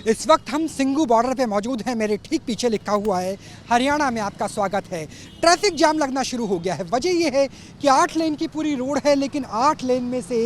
इस वक्त हम सिंगू बॉर्डर पे मौजूद हैं। मेरे ठीक पीछे लिखा हुआ है हरियाणा में आपका स्वागत है। ट्रैफिक जाम लगना शुरू हो गया है। वजह यह है कि 8 लेन की पूरी रोड है, लेकिन 8 लेन में से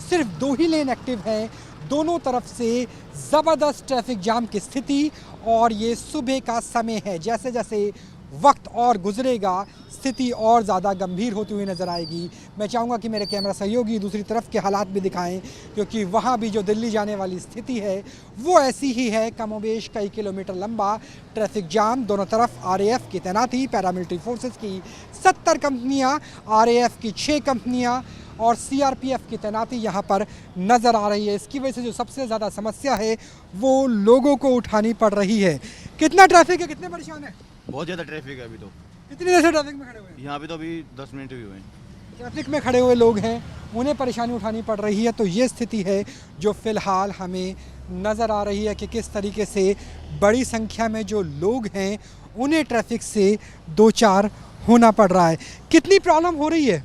सिर्फ 2 ही लेन एक्टिव हैं। दोनों तरफ से ज़बरदस्त ट्रैफिक जाम की स्थिति, और ये सुबह का समय है। जैसे जैसे वक्त और गुजरेगा स्थिति और ज़्यादा गंभीर होती हुई नज़र आएगी। मैं चाहूँगा कि मेरे कैमरा सहयोगी दूसरी तरफ के हालात भी दिखाएं, क्योंकि वहाँ भी जो दिल्ली जाने वाली स्थिति है वो ऐसी ही है। कमोबेश कई किलोमीटर लंबा ट्रैफिक जाम, दोनों तरफ RAF की तैनाती, पैरामिलिट्री फोर्सेस की 70 कंपनियाँ, RAF की 6 कंपनियाँ और CRPF की तैनाती यहाँ पर नज़र आ रही है। इसकी वजह से जो सबसे ज़्यादा समस्या है वो लोगों को उठानी पड़ रही है। कितना ट्रैफिक है, कितने परेशान है? बहुत ज़्यादा ट्रैफिक है अभी तो। कितनी देर से ट्रैफिक में खड़े हुए हैं? यहाँ पे तो अभी 10 मिनट भी हुए हैं। ट्रैफिक में खड़े हुए लोग हैं, उन्हें परेशानी उठानी पड़ रही है। तो ये स्थिति है जो फ़िलहाल हमें नज़र आ रही है कि किस तरीके से बड़ी संख्या में जो लोग हैं उन्हें ट्रैफिक से दो चार होना पड़ रहा है। कितनी प्रॉब्लम हो रही है,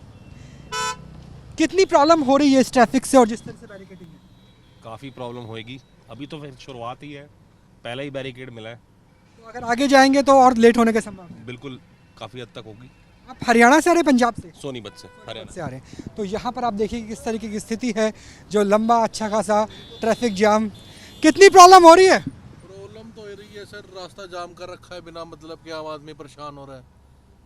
कितनी प्रॉब्लम हो रही है इस ट्रैफिक से, और जिस तरह से बैरिकेडिंग है? काफ़ी प्रॉब्लम होएगी। अभी तो फिर शुरुआत ही है, पहला ही बैरिकेड मिला है। तो अगर आगे जाएंगे तो और लेट होने के संभावना है। बिल्कुल काफ़ी हद तक होगी। आप हरियाणा से आ रहे हैं, पंजाब से? सोनीपत से, हरियाणा से आ रहे हैं। तो यहाँ पर आप देखिए कि किस तरीके की स्थिति है, जो लंबा अच्छा खासा ट्रैफिक जाम। कितनी प्रॉब्लम हो रही है? प्रॉब्लम तो हो रही है सर, रास्ता जाम कर रखा है बिना मतलब के, आम आदमी परेशान हो रहा है।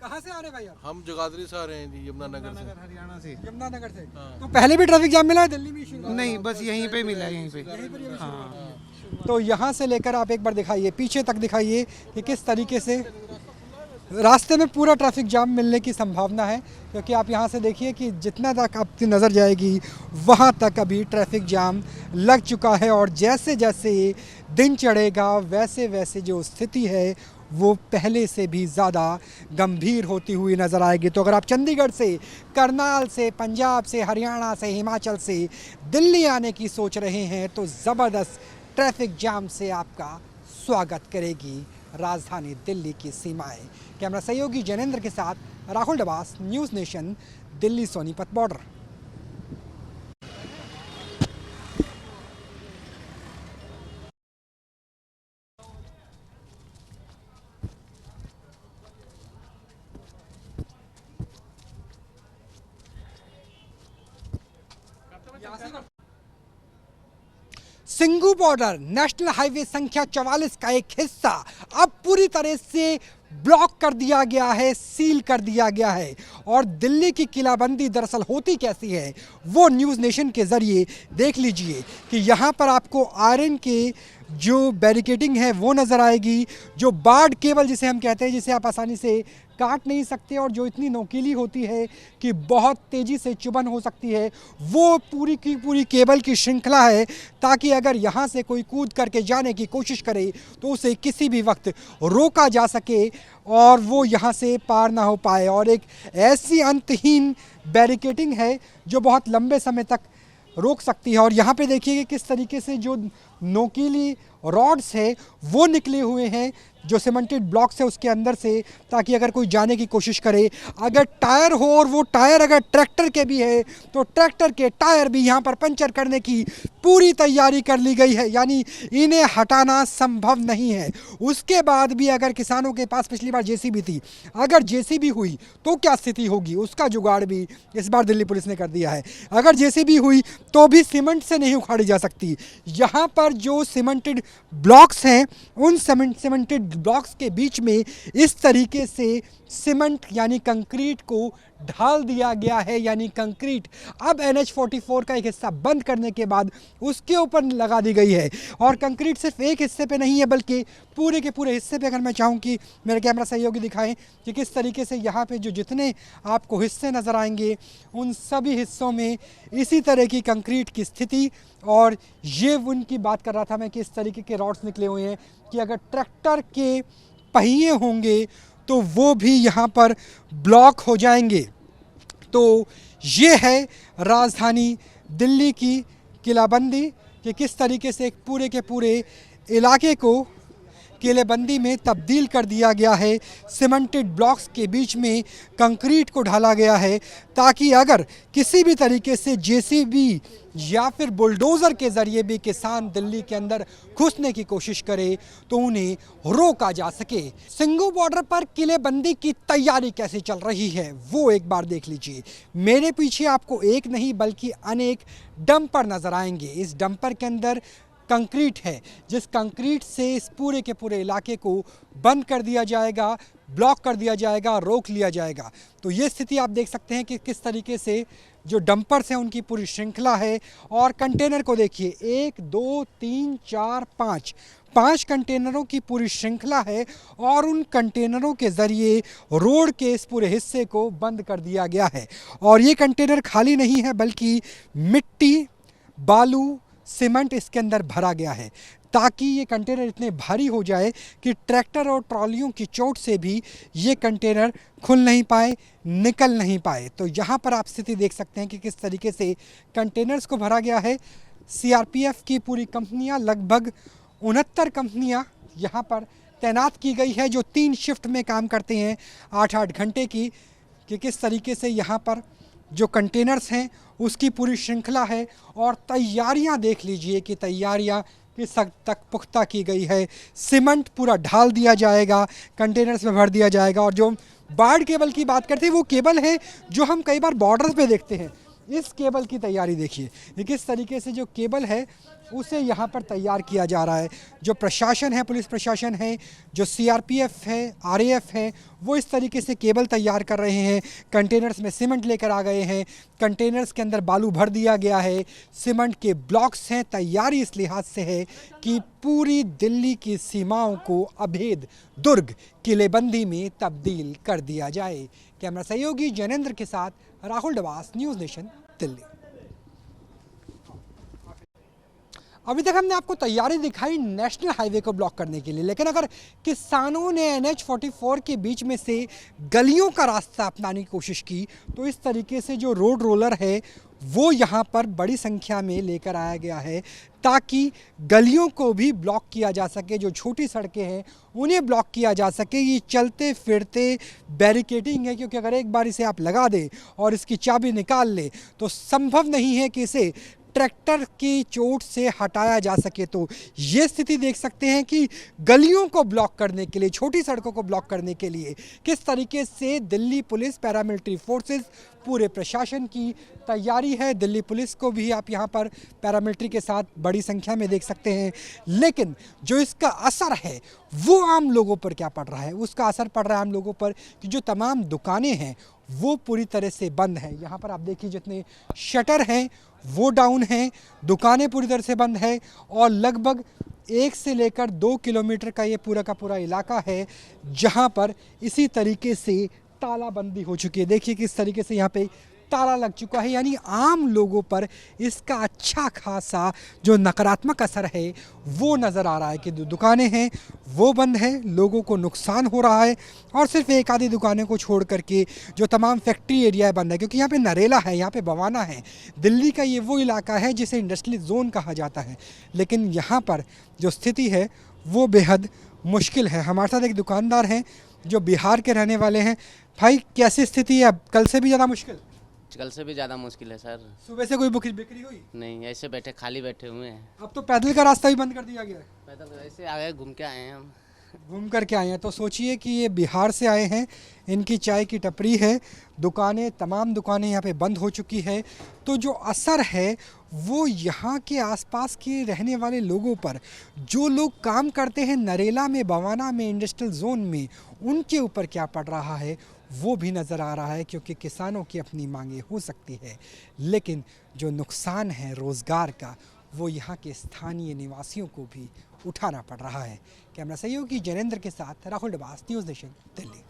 कहाँ से आ रहे हैं भाई आप? हम जगाधरी से आ रहे हैं जी, यमुनानगर से। हरियाणा से। यमुनानगर से। हाँ। तो पहले भी ट्रैफिक जाम मिला है दिल्ली में? इशू नहीं, बस यहीं पे मिला है, यहीं पे। हाँ। तो यहाँ से लेकर आप एक बार दिखाइए, पीछे तक दिखाइए कि किस तरीके से रास्ते में पूरा ट्रैफिक जाम मिलने की संभावना है। क्योंकि आप यहाँ से देखिए कि जितना तक आपकी नज़र जाएगी वहाँ तक अभी ट्रैफिक जाम लग चुका है, और जैसे जैसे दिन चढ़ेगा वैसे वैसे जो स्थिति है वो पहले से भी ज़्यादा गंभीर होती हुई नज़र आएगी। तो अगर आप चंडीगढ़ से, करनाल से, पंजाब से, हरियाणा से, हिमाचल से दिल्ली आने की सोच रहे हैं तो ज़बरदस्त ट्रैफिक जाम से आपका स्वागत करेगी राजधानी दिल्ली की सीमाएं। कैमरा सहयोगी जैनेंद्र के साथ Rahul Dabas, news nation, Delhi Sonipat border. Singhu border national highway संख्या 44 का एक हिस्सा अब पूरी तरह से ब्लॉक कर दिया गया है, सील कर दिया गया है। और दिल्ली की किलाबंदी दरअसल होती कैसी है वो न्यूज़ नेशन के ज़रिए देख लीजिए कि यहाँ पर आपको आयरन के जो बैरिकेडिंग है वो नज़र आएगी, जो बार्ड केबल जिसे हम कहते हैं, जिसे आप आसानी से काट नहीं सकते और जो इतनी नोकीली होती है कि बहुत तेज़ी से चुभन हो सकती है, वो पूरी की पूरी केबल की श्रृंखला है, ताकि अगर यहाँ से कोई कूद करके जाने की कोशिश करे तो उसे किसी भी वक्त रोका जा सके और वो यहाँ से पार ना हो पाए। और एक ऐसी अंतहीन बैरिकेडिंग है जो बहुत लंबे समय तक रोक सकती है। और यहाँ पे देखिए कि किस तरीके से जो नोकीली रॉड्स है वो निकले हुए हैं, जो सीमेंटेड ब्लॉक्स है उसके अंदर से, ताकि अगर कोई जाने की कोशिश करे, अगर टायर हो और वो टायर अगर ट्रैक्टर के भी है तो ट्रैक्टर के टायर भी यहाँ पर पंचर करने की पूरी तैयारी कर ली गई है, यानी इन्हें हटाना संभव नहीं है। उसके बाद भी अगर किसानों के पास पिछली बार JCB थी, अगर JCB हुई तो क्या स्थिति होगी, उसका जुगाड़ भी इस बार दिल्ली पुलिस ने कर दिया है। अगर JCB हुई तो भी सीमेंट से नहीं उखाड़ी जा सकती। यहाँ पर जो सीमेंटेड ब्लॉक्स हैं उन सीमेंटेड ब्लॉक्स के बीच में इस तरीके से सीमेंट यानी कंक्रीट को ढाल दिया गया है, यानी कंक्रीट अब NH-44 का एक हिस्सा बंद करने के बाद उसके ऊपर लगा दी गई है। और कंक्रीट सिर्फ एक हिस्से पे नहीं है बल्कि पूरे के पूरे हिस्से पे, अगर मैं चाहूँ कि मेरे कैमरा सहयोगी दिखाएं कि किस तरीके से यहाँ पे जो जितने आपको हिस्से नज़र आएंगे उन सभी हिस्सों में इसी तरह की कंक्रीट की स्थिति। और ये उनकी बात कर रहा था मैं कि इस तरीके के रॉड्स निकले हुए हैं कि अगर ट्रैक्टर के पहिए होंगे तो वो भी यहाँ पर ब्लॉक हो जाएंगे। तो ये है राजधानी दिल्ली की किलाबंदी कि किस तरीके से एक पूरे के पूरे इलाके को किलेबंदी में तब्दील कर दिया गया है। सीमेंटेड ब्लॉक्स के बीच में कंक्रीट को ढाला गया है ताकि अगर किसी भी तरीके से जेसीबी या फिर बुलडोज़र के ज़रिए भी किसान दिल्ली के अंदर घुसने की कोशिश करे तो उन्हें रोका जा सके। सिंघू बॉर्डर पर किलेबंदी की तैयारी कैसे चल रही है वो एक बार देख लीजिए। मेरे पीछे आपको एक नहीं बल्कि अनेक डंपर नज़र आएंगे। इस डंपर के अंदर कंक्रीट है, जिस कंक्रीट से इस पूरे के पूरे इलाके को बंद कर दिया जाएगा, ब्लॉक कर दिया जाएगा, रोक लिया जाएगा। तो ये स्थिति आप देख सकते हैं कि किस तरीके से जो डंपर्स हैं उनकी पूरी श्रृंखला है। और कंटेनर को देखिए, 1 2 3 4 5 कंटेनरों की पूरी श्रृंखला है और उन कंटेनरों के ज़रिए रोड के इस पूरे हिस्से को बंद कर दिया गया है। और ये कंटेनर खाली नहीं है बल्कि मिट्टी, बालू, सीमेंट इसके अंदर भरा गया है ताकि ये कंटेनर इतने भारी हो जाए कि ट्रैक्टर और ट्रॉलियों की चोट से भी ये कंटेनर खुल नहीं पाए, निकल नहीं पाए। तो यहाँ पर आप स्थिति देख सकते हैं कि किस तरीके से कंटेनर्स को भरा गया है। सीआरपीएफ की पूरी कंपनियाँ, लगभग 69 कंपनियाँ यहाँ पर तैनात की गई है जो 3 शिफ्ट में काम करते हैं 8-8 घंटे की, कि किस तरीके से यहाँ पर जो कंटेनर्स हैं उसकी पूरी श्रृंखला है। और तैयारियां देख लीजिए कि तैयारियां किस हद तक पुख्ता की गई है। सीमेंट पूरा ढाल दिया जाएगा, कंटेनर्स में भर दिया जाएगा। और जो बाढ़ केबल की बात करते हैं वो केबल है जो हम कई बार बॉर्डर पे देखते हैं। इस केबल की तैयारी देखिए, ये किस तरीके से जो केबल है उसे यहाँ पर तैयार किया जा रहा है। जो प्रशासन है, पुलिस प्रशासन है, जो सीआरपीएफ है, आरएएफ है, वो इस तरीके से केबल तैयार कर रहे हैं। कंटेनर्स में सीमेंट लेकर आ गए हैं, कंटेनर्स के अंदर बालू भर दिया गया है, सीमेंट के ब्लॉक्स हैं। तैयारी इस लिहाज से है कि पूरी दिल्ली की सीमाओं को अभेद दुर्ग किलेबंदी में तब्दील कर दिया जाए। कैमरा सहयोगी जैनेंद्र के साथ राहुल डवास, न्यूज़ नेशन, दिल्ली। अभी तक हमने आपको तैयारी दिखाई नेशनल हाईवे को ब्लॉक करने के लिए, लेकिन अगर किसानों ने NH-44 के बीच में से गलियों का रास्ता अपनाने की कोशिश की तो इस तरीके से जो रोड रोलर है वो यहाँ पर बड़ी संख्या में लेकर आया गया है ताकि गलियों को भी ब्लॉक किया जा सके। जो छोटी सड़कें हैं उन्हें ब्लॉक किया जा सके। ये चलते फिरते बैरिकेडिंग है, क्योंकि अगर एक बार इसे आप लगा दें और इसकी चाबी निकाल लें तो संभव नहीं है कि इसे ट्रैक्टर की चोट से हटाया जा सके। तो ये स्थिति देख सकते हैं कि गलियों को ब्लॉक करने के लिए, छोटी सड़कों को ब्लॉक करने के लिए किस तरीके से दिल्ली पुलिस, पैरामिलिट्री फोर्सेस, पूरे प्रशासन की तैयारी है। दिल्ली पुलिस को भी आप यहाँ पर पैरामिलिट्री के साथ बड़ी संख्या में देख सकते हैं। लेकिन जो इसका असर है वो आम लोगों पर क्या पड़ रहा है? उसका असर पड़ रहा है आम लोगों पर कि जो तमाम दुकानें हैं वो पूरी तरह से बंद है। यहाँ पर आप देखिए जितने शटर हैं वो डाउन हैं, दुकानें पूरी तरह से बंद है और लगभग 1 से लेकर 2 किलोमीटर का ये पूरा का पूरा इलाका है जहाँ पर इसी तरीके से तालाबंदी हो चुकी है। देखिए किस तरीके से यहाँ पे ताला लग चुका है, यानी आम लोगों पर इसका अच्छा खासा जो नकारात्मक असर है वो नज़र आ रहा है कि दुकानें हैं वो बंद हैं, लोगों को नुकसान हो रहा है। और सिर्फ एक आधी दुकानें को छोड़ करके जो तमाम फैक्ट्री एरिया बंद है, क्योंकि यहाँ पे नरेला है, यहाँ पे बवाना है। दिल्ली का ये वो इलाका है जिसे इंडस्ट्रियल जोन कहा जाता है, लेकिन यहाँ पर जो स्थिति है वो बेहद मुश्किल है। हमारे साथ एक दुकानदार हैं जो बिहार के रहने वाले हैं। भाई कैसी स्थिति है? अब कल से भी ज़्यादा मुश्किल? कल से भी ज़्यादा मुश्किल है सर। सुबह से कोई बिक्री हुई नहीं, ऐसे बैठे खाली बैठे हुए हैं। अब तो पैदल का रास्ता भी बंद कर दिया गया है। पैदल ऐसे आ गए, घूम के आए हैं हम। घूम कर के आए हैं। तो सोचिए कि ये बिहार से आए हैं, इनकी चाय की टपरी है, दुकानें, तमाम दुकानें यहाँ पे बंद हो चुकी है। तो जो असर है वो यहाँ के आसपास के रहने वाले लोगों पर, जो लोग काम करते हैं नरेला में, बवाना में, इंडस्ट्रियल जोन में, उनके ऊपर क्या पड़ रहा है वो भी नज़र आ रहा है। क्योंकि किसानों की अपनी मांगे हो सकती है, लेकिन जो नुकसान है रोज़गार का वो यहाँ के स्थानीय निवासियों को भी उठाना पड़ रहा है। कैमरा सहयोगी जैनेंद्र के साथ राहुल डवास, न्यूज़ नेशन, दिल्ली।